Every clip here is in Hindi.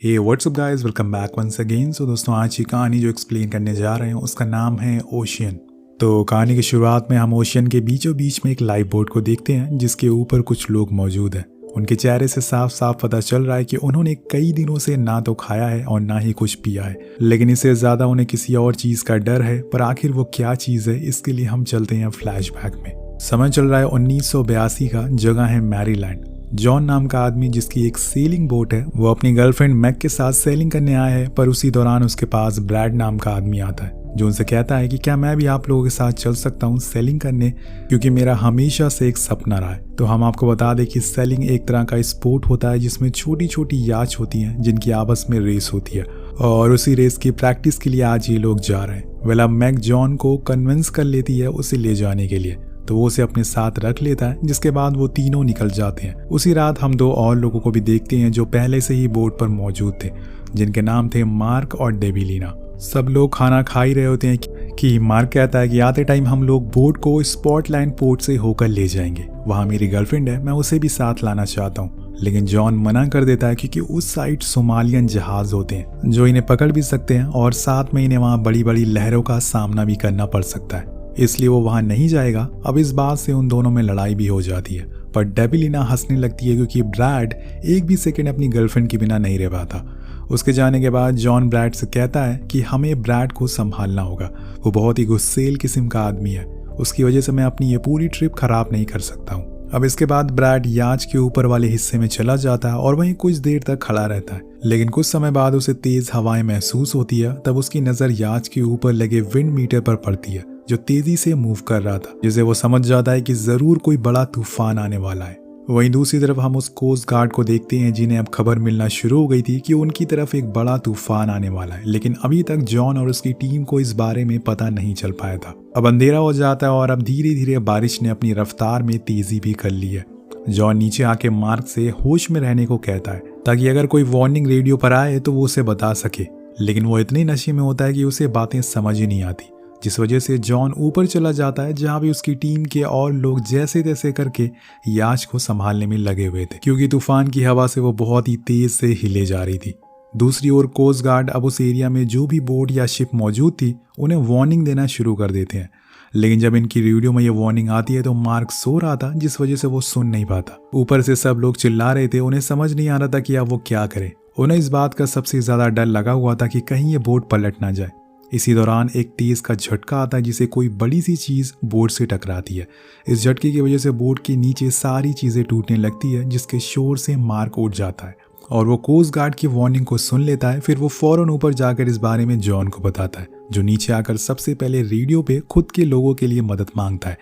हे what's up guys, welcome back once again. So दोस्तों, आज की कहानी जो एक्सप्लेन करने जा रहे हैं उसका नाम है ओशियन। तो कहानी की शुरुआत में हम ओशियन के बीचों बीच में एक लाइफ बोट को देखते हैं जिसके ऊपर कुछ लोग मौजूद हैं। उनके चेहरे से साफ साफ पता चल रहा है कि उन्होंने कई दिनों से ना तो खाया है और ना ही कुछ पिया है, लेकिन इससे ज़्यादा उन्हें किसी और चीज़ का डर है। पर आखिर वो क्या चीज़ है, इसके लिए हम चलते हैं फ्लैशबैक में। समय चल रहा है 1982 का, जगह है मैरीलैंड। जॉन नाम का आदमी, जिसकी एक सेलिंग बोट है, वो अपनी गर्लफ्रेंड मैक के साथ सेलिंग करने आया है। पर उसी दौरान उसके पास ब्रैड नाम का आदमी आता है जो उनसे कहता है कि क्या मैं भी आप लोगों के साथ चल सकता हूँ सेलिंग करने, क्योंकि मेरा हमेशा से एक सपना रहा है। तो हम आपको बता दें कि सेलिंग एक तरह का स्पोर्ट होता है जिसमें छोटी छोटी याच होती हैं जिनकी आपस में रेस होती है, और उसी रेस की प्रैक्टिस के लिए आज ये लोग जा रहे हैं। वेल, अब मैक जॉन को कन्विंस कर लेती है उसे ले जाने के लिए, तो वो उसे अपने साथ रख लेता है, जिसके बाद वो तीनों निकल जाते हैं। उसी रात हम दो और लोगों को भी देखते हैं जो पहले से ही बोट पर मौजूद थे, जिनके नाम थे मार्क और डेबिलिना। सब लोग खाना खा ही रहे होते हैं कि मार्क कहता है कि आते टाइम हम लोग बोट को स्पॉटलैंड पोर्ट से होकर ले जाएंगे, वहाँ मेरी गर्लफ्रेंड है, मैं उसे भी साथ लाना चाहता हूँ। लेकिन जॉन मना कर देता है क्योंकि उस साइड सोमालियन जहाज होते हैं जो इन्हें पकड़ भी सकते हैं, और साथ में इन्हें वहाँ बड़ी बड़ी लहरों का सामना भी करना पड़ सकता है, इसलिए वो वहां नहीं जाएगा। अब इस बात से उन दोनों में लड़ाई भी हो जाती है, पर डेबिलिना हंसने लगती है क्योंकि ब्रैड एक भी सेकंड अपनी गर्लफ्रेंड के बिना नहीं रह पाता। उसके जाने के बाद जॉन ब्रैड से कहता है कि हमें ब्रैड को संभालना होगा, वो बहुत ही गुस्सेल किस्म का आदमी है, उसकी वजह से मैं अपनी ये पूरी ट्रिप खराब नहीं कर सकता हूँ। अब इसके बाद ब्रैड याच के ऊपर वाले हिस्से में चला जाता है और वहीं कुछ देर तक खड़ा रहता है, लेकिन कुछ समय बाद उसे तेज हवाएं महसूस होती है। तब उसकी नजर याच के ऊपर लगे विंड मीटर पर पड़ती है जो तेजी से मूव कर रहा था, जिसे वो समझ जाता है कि जरूर कोई बड़ा तूफान आने वाला है। वहीं दूसरी तरफ हम उस कोस्ट गार्ड को देखते हैं जिन्हें अब खबर मिलना शुरू हो गई थी कि उनकी तरफ एक बड़ा तूफान आने वाला है, लेकिन अभी तक जॉन और उसकी टीम को इस बारे में पता नहीं चल पाया था। अब अंधेरा हो जाता है और अब धीरे धीरे बारिश ने अपनी रफ्तार में तेजी भी कर ली है। जॉन नीचे आके मार्क से होश में रहने को कहता है ताकि अगर कोई वार्निंग रेडियो पर आए तो वो उसे बता सके, लेकिन वो इतने नशे में होता है कि उसे बातें समझ ही नहीं आती, जिस वजह से जॉन ऊपर चला जाता है जहां भी उसकी टीम के और लोग जैसे तैसे करके याच को संभालने में लगे हुए थे, क्योंकि तूफान की हवा से वो बहुत ही तेज से हिले जा रही थी। दूसरी ओर कोस्ट गार्ड अब उस एरिया में जो भी बोट या शिप मौजूद थी उन्हें वार्निंग देना शुरू कर देते हैं, लेकिन जब इनकी रेडियो में ये वार्निंग आती है तो मार्क सो रहा था, जिस वजह से वो सुन नहीं पाता। ऊपर से सब लोग चिल्ला रहे थे, उन्हें समझ नहीं आ रहा था कि अब वो क्या करें। उन्हें इस बात का सबसे ज्यादा डर लगा हुआ था कि कहीं ये बोट पलट ना जाए। इसी दौरान एक तेज का झटका आता है जिसे कोई बड़ी सी चीज बोट से टकराती है। इस झटके की वजह से बोट के नीचे सारी चीजें टूटने लगती है, जिसके शोर से मार्क उठ जाता है और वो कोस्ट गार्ड की वार्निंग को सुन लेता है। फिर वो फौरन ऊपर जाकर इस बारे में जॉन को बताता है, जो नीचे आकर सबसे पहले रेडियो पे खुद के लोगों के लिए मदद मांगता है।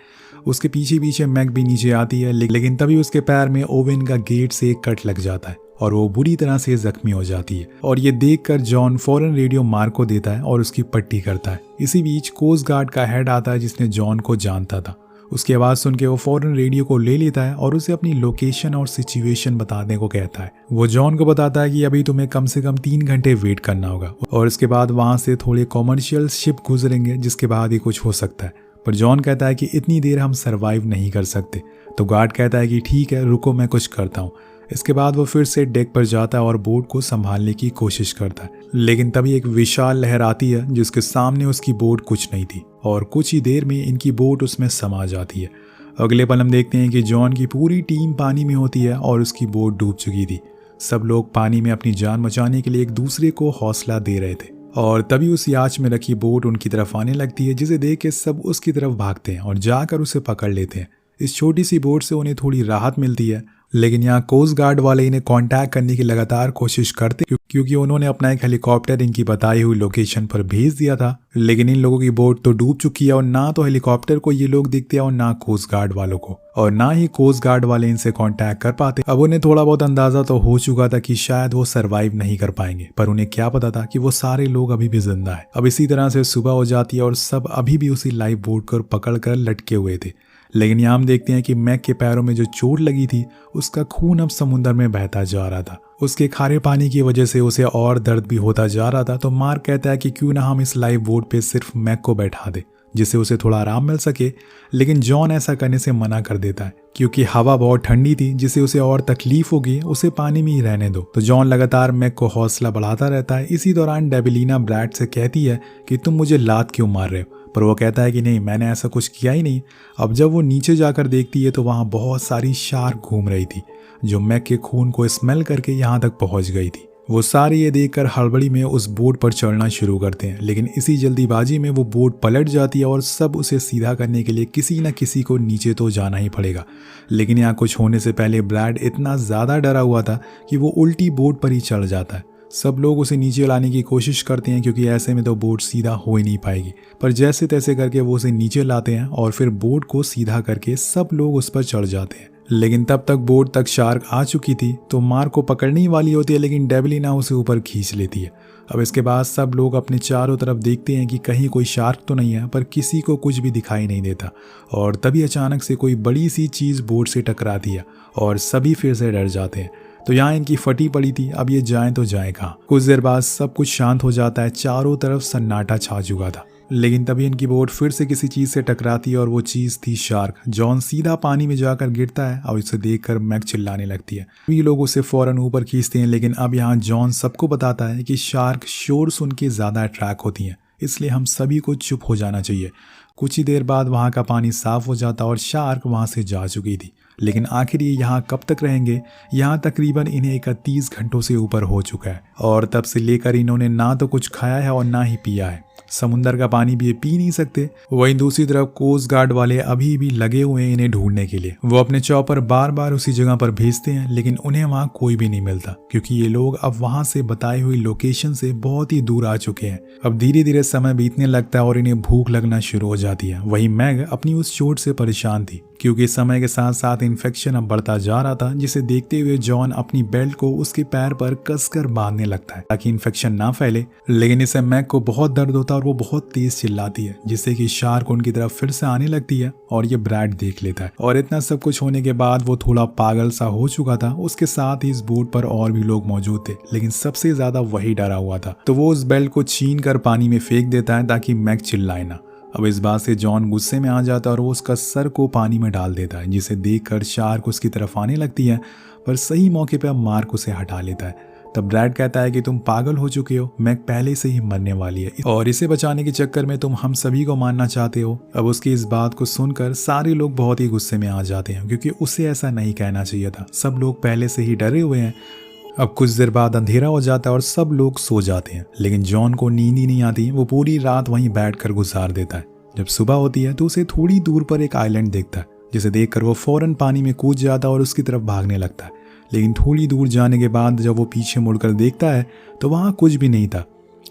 उसके पीछे पीछे मैक भी नीचे आती है, लेकिन तभी उसके पैर में ओवन का गेट से एक कट लग जाता है और वो बुरी तरह से जख्मी हो जाती है। और ये देखकर जॉन फौरन रेडियो मार्क को देता है और उसकी पट्टी करता है। इसी बीच कोस्ट गार्ड का हेड आता है जिसने जॉन को जानता था। उसकी आवाज सुन के वो फौरन रेडियो को ले लेता है और उसे अपनी लोकेशन और सिचुएशन बताने को कहता है। वो जॉन को बताता है कि अभी तुम्हें कम से कम 3 घंटे वेट करना होगा और इसके बाद वहां से थोड़े कॉमर्शियल शिप गुजरेंगे, जिसके बाद ही कुछ हो सकता है। पर जॉन कहता है कि इतनी देर हम सरवाइव नहीं कर सकते। तो गार्ड कहता है कि ठीक है, रुको, मैं कुछ करता हूँ। इसके बाद वो फिर से डेक पर जाता है और बोट को संभालने की कोशिश करता है, लेकिन तभी एक विशाल लहर आती है जिसके सामने उसकी बोट कुछ नहीं थी और कुछ ही देर में इनकी बोट उसमें समा जाती है। अगले पल हम देखते हैं कि जॉन की पूरी टीम पानी में होती है और उसकी बोट डूब चुकी थी। सब लोग पानी में अपनी जान बचाने के लिए एक दूसरे को हौसला दे रहे थे और तभी उस याच में रखी बोट उनकी तरफ आने लगती है, जिसे देख के सब उसकी तरफ भागते हैं और जाकर उसे पकड़ लेते हैं। इस छोटी सी बोट से उन्हें थोड़ी राहत मिलती है, लेकिन यहाँ कोस्ट गार्ड वाले इन्हें कांटेक्ट करने की लगातार कोशिश करते क्योंकि उन्होंने अपना एक हेलीकॉप्टर इनकी बताई हुई लोकेशन पर भेज दिया था, लेकिन इन लोगों की बोट तो डूब चुकी है और ना तो हेलीकॉप्टर को ये लोग दिखते हैं और ना कोस्ट गार्ड वालों को, और ना ही कोस्ट गार्ड वाले इनसे कांटेक्ट कर पाते। अब उन्हें थोड़ा बहुत अंदाजा तो हो चुका था कि शायद वो सरवाइव नहीं कर पाएंगे, पर उन्हें क्या पता था कि वो सारे लोग अभी भी जिंदा है। अब इसी तरह से सुबह हो जाती है और सब अभी भी उसी लाइफ बोट को पकड़ कर लटके हुए थे, लेकिन यहाँ हम देखते हैं कि मैक के पैरों में जो चोट लगी थी उसका खून अब समुद्र में बहता जा रहा था। उसके खारे पानी की वजह से उसे और दर्द भी होता जा रहा था। तो मार्क कहता है कि क्यों ना हम इस लाइफ बोट पे सिर्फ मैक को बैठा दे जिससे उसे थोड़ा आराम मिल सके, लेकिन जॉन ऐसा करने से मना कर देता है क्योंकि हवा बहुत ठंडी थी जिससे उसे और तकलीफ होगी, उसे पानी में ही रहने दो। तो जॉन लगातार मैग को हौसला बढ़ाता रहता है। इसी दौरान डेबिलिना ब्रैड से कहती है कि तुम मुझे लात क्यों मार रहे हो, पर वो कहता है कि नहीं, मैंने ऐसा कुछ किया ही नहीं। अब जब वो नीचे जाकर देखती है तो वहाँ बहुत सारी शार्क घूम रही थी जो मैग के खून को स्मेल करके यहाँ तक पहुँच गई थी। वो सारे ये देखकर हड़बड़ी में उस बोट पर चढ़ना शुरू करते हैं, लेकिन इसी जल्दीबाजी में वो बोट पलट जाती है और सब उसे सीधा करने के लिए किसी न किसी को नीचे तो जाना ही पड़ेगा। लेकिन यहाँ कुछ होने से पहले ब्रैड इतना ज़्यादा डरा हुआ था कि वो उल्टी बोट पर ही चढ़ जाता है। सब लोग उसे नीचे लाने की कोशिश करते हैं क्योंकि ऐसे में तो बोट सीधा हो ही नहीं पाएगी, पर जैसे तैसे करके वो उसे नीचे लाते हैं और फिर बोट को सीधा करके सब लोग उस पर चढ़ जाते हैं। लेकिन तब तक बोट तक शार्क आ चुकी थी तो मार्क को पकड़ने ही वाली होती है, लेकिन डेबिलिना उसे ऊपर खींच लेती है। अब इसके बाद सब लोग अपने चारों तरफ देखते हैं कि कहीं कोई शार्क तो नहीं है, पर किसी को कुछ भी दिखाई नहीं देता। और तभी अचानक से कोई बड़ी सी चीज़ बोट से टकराती है और सभी फिर से डर जाते हैं। तो यहाँ इनकी फटी पड़ी थी, अब ये जाएं तो जाएं कहाँ। कुछ देर बाद सब कुछ शांत हो जाता है, चारों तरफ सन्नाटा छा चुका था। लेकिन तभी इनकी बोट फिर से किसी चीज़ से टकराती है और वो चीज़ थी शार्क। जॉन सीधा पानी में जाकर गिरता है और इसे देखकर मैग चिल्लाने लगती है। ये लोग उसे फौरन ऊपर खींचते हैं, लेकिन अब यहाँ जॉन सबको बताता है कि शार्क शोर सुन के ज़्यादा अट्रैक्ट होती हैं, इसलिए हम सभी को चुप हो जाना चाहिए। कुछ ही देर बाद वहाँ का पानी साफ हो जाता और शार्क वहाँ से जा चुकी थी। लेकिन आखिर ये यहाँ कब तक रहेंगे? यहाँ तकरीबन इन्हें 31 घंटों से ऊपर हो चुका है और तब से लेकर इन्होंने ना तो कुछ खाया है और ना ही पिया है। समुंदर का पानी भी ये पी नहीं सकते। वहीं दूसरी तरफ कोस्ट गार्ड वाले अभी भी लगे हुए हैं इन्हें ढूंढने के लिए। वो अपने चॉपर बार बार उसी जगह पर भेजते हैं, लेकिन उन्हें वहाँ कोई भी नहीं मिलता क्योंकि ये लोग अब वहाँ से बताई हुई लोकेशन से बहुत ही दूर आ चुके हैं। अब धीरे धीरे समय बीतने लगता है और इन्हें भूख लगना शुरू हो जाती है। वहीं मैग अपनी उस चोट से परेशान थी क्योंकि समय के साथ साथ इन्फेक्शन अब बढ़ता जा रहा था, जिसे देखते हुए जॉन अपनी बेल्ट को उसके पैर पर कसकर बांधने लगता है ताकि इन्फेक्शन ना फैले। लेकिन इससे मैग को बहुत दर्द होता है और वो बहुत तेज चिल्लाती है, जिससे कि शार्क उनकी तरफ फिर से आने लगती है और ये ब्रैड देख लेता है। और इतना सब कुछ होने के बाद वो थोड़ा पागल सा हो चुका था। उसके साथ ही इस बोट पर और भी लोग मौजूद थे, लेकिन सबसे ज्यादा वही डरा हुआ था। तो वो उस बेल्ट को छीन कर पानी में फेंक देता है ताकि मैग चिल्लाए ना। अब इस बात से जॉन गुस्से में आ जाता है और वो उसका सर को पानी में डाल देता है, जिसे देखकर शार्क उसकी तरफ आने लगती है, पर सही मौके पर मार्क उसे हटा लेता है। तब ब्रैड कहता है कि तुम पागल हो चुके हो, मैग पहले से ही मरने वाली है और इसे बचाने के चक्कर में तुम हम सभी को मारना चाहते हो। अब उसकी इस बात को सुनकर सारे लोग बहुत ही गुस्से में आ जाते हैं क्योंकि उसे ऐसा नहीं कहना चाहिए था। सब लोग पहले से ही डरे हुए हैं। अब कुछ देर बाद अंधेरा हो जाता है और सब लोग सो जाते हैं, लेकिन जॉन को नींद ही नहीं आती। वो पूरी रात वहीं बैठकर गुजार देता है। जब सुबह होती है तो उसे थोड़ी दूर पर एक आइलैंड दिखता है, जिसे देखकर वो फौरन पानी में कूद जाता है और उसकी तरफ भागने लगता है। लेकिन थोड़ी दूर जाने के बाद जब वो पीछे मुड़कर देखता है तो वहाँ कुछ भी नहीं था।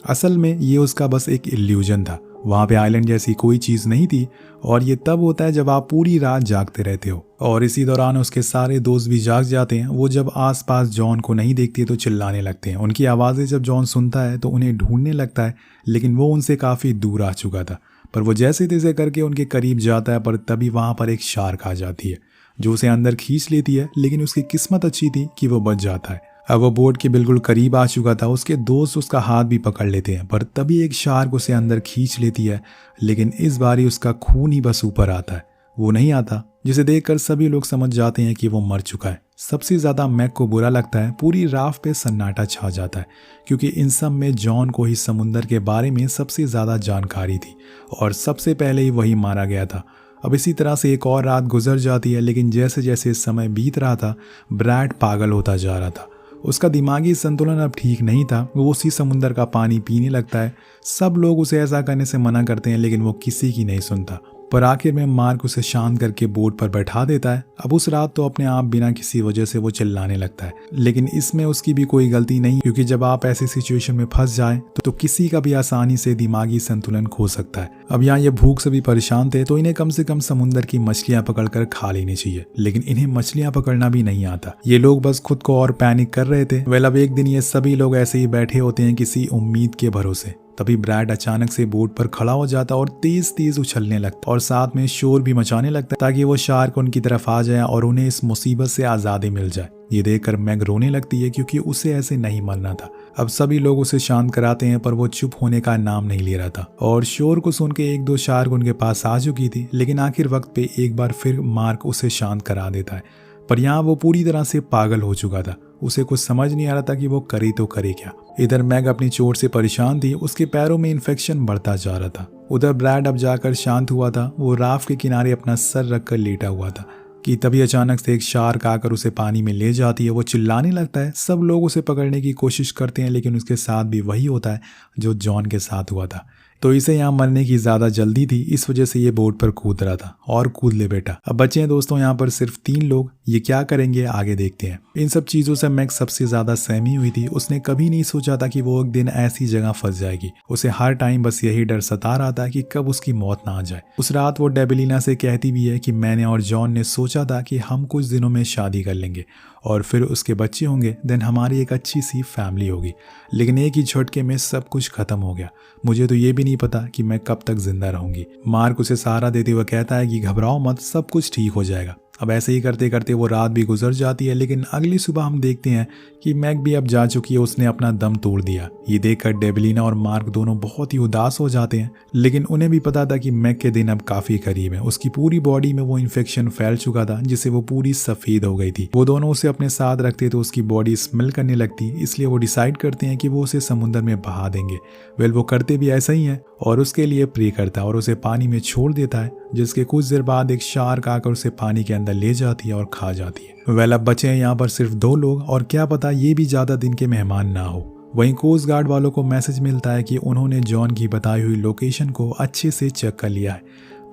असल में ये उसका बस एक इल्यूजन था। वहाँ पे आइलैंड जैसी कोई चीज़ नहीं थी और ये तब होता है जब आप पूरी रात जागते रहते हो। और इसी दौरान उसके सारे दोस्त भी जाग जाते हैं। वो जब आसपास जॉन को नहीं देखते तो चिल्लाने लगते हैं। उनकी आवाज़ें जब जॉन सुनता है तो उन्हें ढूंढने लगता है, लेकिन वो उनसे काफ़ी दूर आ चुका था। पर वो जैसे तैसे करके उनके करीब जाता है, पर तभी वहाँ पर एक शार्क आ जाती है जो उसे अंदर खींच लेती है। लेकिन उसकी किस्मत अच्छी थी कि वो बच जाता है। अब वो बोट के बिल्कुल करीब आ चुका था। उसके दोस्त उसका हाथ भी पकड़ लेते हैं, पर तभी एक शार्क उसे अंदर खींच लेती है। लेकिन इस बारी उसका खून ही बस ऊपर आता है, वो नहीं आता, जिसे देखकर सभी लोग समझ जाते हैं कि वो मर चुका है। सबसे ज़्यादा मैग को बुरा लगता है। पूरी राफ्ट पे सन्नाटा छा जाता है क्योंकि इन सब में जॉन को ही समुंदर के बारे में सबसे ज़्यादा जानकारी थी और सबसे पहले ही वही मारा गया था। अब इसी तरह से एक और रात गुजर जाती है, लेकिन जैसे जैसे समय बीत रहा था ब्रैड पागल होता जा रहा था। उसका दिमागी संतुलन अब ठीक नहीं था। वो उसी समुंदर का पानी पीने लगता है। सब लोग उसे ऐसा करने से मना करते हैं, लेकिन वो किसी की नहीं सुनता। पर आखिर में मार्क उसे शांत करके बोट पर बैठा देता है। अब उस रात तो अपने आप बिना किसी वजह से वो चिल्लाने लगता है, लेकिन इसमें उसकी भी कोई गलती नहीं, क्योंकि जब आप ऐसी सिचुएशन में फंस जाए तो किसी का भी आसानी से दिमागी संतुलन खो सकता है। अब यहाँ ये भूख से भी परेशान थे, तो इन्हें कम से कम समुद्र की मछलियां पकड़कर खा लेनी चाहिए, लेकिन इन्हें मछलियां पकड़ना भी नहीं आता। ये लोग बस खुद को और पैनिक कर रहे थे। वेल अब एक दिन ये सभी लोग ऐसे ही बैठे होते हैं किसी उम्मीद के भरोसे तभी ब्रैड अचानक से बोट पर खड़ा हो जाता और तेज तेज उछलने लगता और साथ में शोर भी मचाने लगता ताकि वो शार्क उनकी तरफ आ जाए और उन्हें इस मुसीबत से आज़ादी मिल जाए। ये देखकर मैग रोने लगती है क्योंकि उसे ऐसे नहीं मरना था। अब सभी लोग उसे शांत कराते हैं पर वो चुप होने का नाम नहीं ले रहा था और शोर को सुन के 1-2 शार्क उनके पास आ चुकी थी, लेकिन आखिर वक्त पे एक बार फिर मार्क उसे शांत करा देता है। पर यहाँ वो पूरी तरह से पागल हो चुका था। उसे कुछ समझ नहीं आ रहा था कि वो करे तो करे क्या। इधर मैग अपनी चोट से परेशान थी, उसके पैरों में इन्फेक्शन बढ़ता जा रहा था। उधर ब्रैड अब जाकर शांत हुआ था। वो राफ्ट के किनारे अपना सर रखकर लेटा हुआ था कि तभी अचानक से एक शार्क आकर उसे पानी में ले जाती है। वो चिल्लाने लगता है। सब लोग उसे पकड़ने की कोशिश करते हैं, लेकिन उसके साथ भी वही होता है जो जॉन के साथ हुआ था। तो इसे यहाँ मरने की ज़्यादा जल्दी थी, इस वजह से ये बोट पर कूद रहा था। और कूद ले बेटा। अब बचे हैं दोस्तों यहाँ पर सिर्फ 3 लोग। ये क्या करेंगे आगे देखते हैं। इन सब चीज़ों से मैग सबसे ज़्यादा सहमी हुई थी। उसने कभी नहीं सोचा था कि वो एक दिन ऐसी जगह फंस जाएगी। उसे हर टाइम बस यही डर सता रहा था कि कब उसकी मौत ना आ जाए। उस रात वो डेबिलिना से कहती भी है कि मैंने और जॉन ने सोचा था कि हम कुछ दिनों में शादी कर लेंगे और फिर उसके बच्चे होंगे, देन हमारी एक अच्छी सी फैमिली होगी। लेकिन एक ही झटके में सब कुछ खत्म हो गया। मुझे तो ये भी नहीं पता कि मैं कब तक जिंदा रहूंगी। मार्क उसे सहारा देते हुए कहता है कि घबराओ मत, सब कुछ ठीक हो जाएगा। अब ऐसे ही करते करते वो रात भी गुजर जाती है, लेकिन अगली सुबह हम देखते हैं कि मैग भी अब जा चुकी है। उसने अपना दम तोड़ दिया। ये देखकर डेबिलिना और मार्क दोनों बहुत ही उदास हो जाते हैं, लेकिन उन्हें भी पता था कि मैग के दिन अब काफी करीब है। उसकी पूरी बॉडी में वो इन्फेक्शन फैल चुका था जिससे वो पूरी सफेद हो गई थी। वो दोनों उसे अपने साथ रखते तो उसकी बॉडी स्मेल करने लगती, इसलिए वो डिसाइड करते हैं कि वो उसे समुद्र में बहा देंगे। वेल वो करते भी ऐसा ही है और उसके लिए प्रे करता है और उसे पानी में छोड़ देता है, जिसके कुछ देर बाद एक शार्क आकर उसे पानी के अंदर ले जाती है और खा जाती है। वेल अब बचे हैं यहाँ पर सिर्फ 2 लोग और क्या पता ये भी ज्यादा दिन के मेहमान ना हो। वहीं कोस्ट गार्ड वालों को मैसेज मिलता है कि उन्होंने जॉन की बताई हुई लोकेशन को अच्छे से चेक कर लिया है,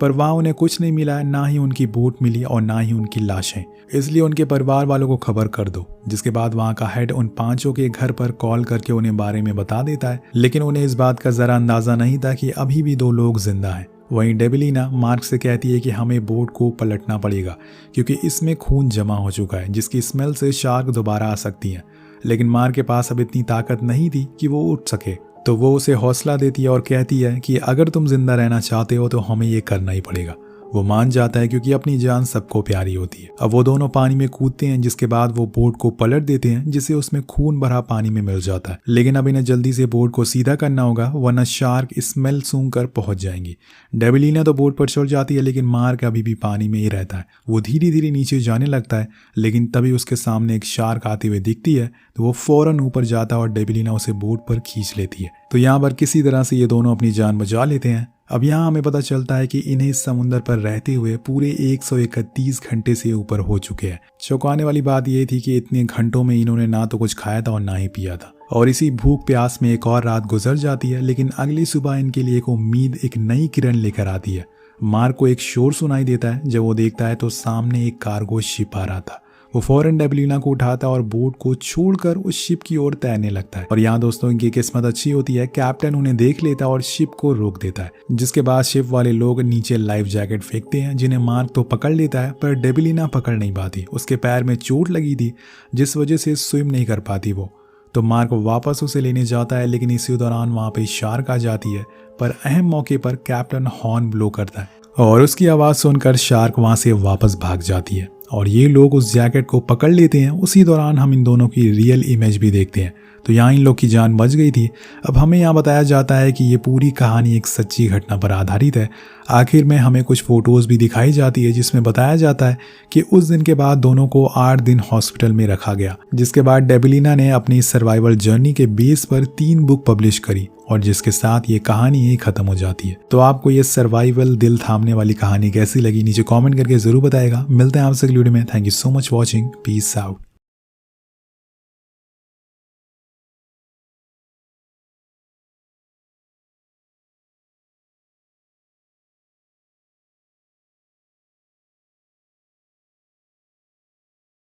पर वहाँ उन्हें कुछ नहीं मिला है, ना ही उनकी बोट मिली और ना ही उनकी लाशें। इसलिए उनके परिवार वालों को खबर कर दो। जिसके बाद वहाँ का हेड उन 5 के घर पर कॉल करके उन्हें बारे में बता देता है, लेकिन उन्हें इस बात का जरा अंदाजा नहीं था कि अभी भी 2 लोग जिंदा हैं। वहीं डेबिलिना मार्क से कहती है कि हमें बोट को पलटना पड़ेगा क्योंकि इसमें खून जमा हो चुका है, जिसकी स्मेल से शार्क दोबारा आ सकती है। लेकिन मार्क के पास अब इतनी ताकत नहीं थी कि वो उठ सके, तो वो उसे हौसला देती है और कहती है कि अगर तुम जिंदा रहना चाहते हो तो हमें ये करना ही पड़ेगा। वो मान जाता है क्योंकि अपनी जान सबको प्यारी होती है। अब वो दोनों पानी में कूदते हैं, जिसके बाद वो बोट को पलट देते हैं, जिससे उसमें खून भरा पानी में मिल जाता है। लेकिन अब इन्हें जल्दी से बोट को सीधा करना होगा, वरना शार्क स्मेल सूंघकर पहुंच जाएंगी। डेबिलिना तो बोट पर चढ़ जाती है, लेकिन मार्क अभी भी पानी में ही रहता है। वो धीरे धीरे नीचे जाने लगता है, लेकिन तभी उसके सामने एक शार्क आते हुए दिखती है, तो वो फौरन ऊपर जाता है और डेबिलिना उसे बोट पर खींच लेती है। तो यहाँ पर किसी तरह से ये दोनों अपनी जान बचा लेते हैं। अब यहाँ हमें पता चलता है कि इन्हें इस समुद्र पर रहते हुए पूरे 131 घंटे से ऊपर हो चुके हैं। चौंकाने वाली बात यह थी कि इतने घंटों में इन्होंने ना तो कुछ खाया था और ना ही पिया था, और इसी भूख प्यास में एक और रात गुजर जाती है। लेकिन अगली सुबह इनके लिए एक उम्मीद, एक नई किरण लेकर आती है। मार्क को एक शोर सुनाई देता है। जब वो देखता है तो सामने एक कार्गो शिप आ रहा था। वो फौरन डेबिलिना को उठाता और बोट को छोड़कर उस शिप की ओर तैरने लगता है। और यहाँ दोस्तों इनकी किस्मत अच्छी होती है, कैप्टन उन्हें देख लेता और शिप को रोक देता है। जिसके बाद शिप वाले लोग नीचे लाइफ जैकेट फेंकते हैं, जिन्हें मार्क तो पकड़ लेता है, पर डेबिलिना पकड़ नहीं पाती। उसके पैर में चोट लगी थी, जिस वजह से स्विम नहीं कर पाती वो। तो मार्क वापस उसे लेने जाता है, लेकिन इसी दौरान वहाँ पे शार्क आ जाती है। पर अहम मौके पर कैप्टन हॉर्न ब्लो करता है और उसकी आवाज़ सुनकर शार्क वहाँ से वापस भाग जाती है और ये लोग उस जैकेट को पकड़ लेते हैं। उसी दौरान हम इन दोनों की रियल इमेज भी देखते हैं। तो यहाँ इन लोग की जान बच गई थी। अब हमें यहाँ बताया जाता है कि ये पूरी कहानी एक सच्ची घटना पर आधारित है। आखिर में हमें कुछ फोटोज़ भी दिखाई जाती है, जिसमें बताया जाता है कि उस दिन के बाद दोनों को 8 दिन हॉस्पिटल में रखा गया। जिसके बाद डेबिलिना ने अपनी सर्वाइवल जर्नी के बेस पर 3 बुक पब्लिश करी और जिसके साथ ये कहानी ही खत्म हो जाती है। तो आपको ये सर्वाइवल दिल थामने वाली कहानी कैसी लगी नीचे कमेंट करके जरूर बताएगा। मिलते हैं आपसे अगली वीडियो में। Thank you so much watching. Peace out.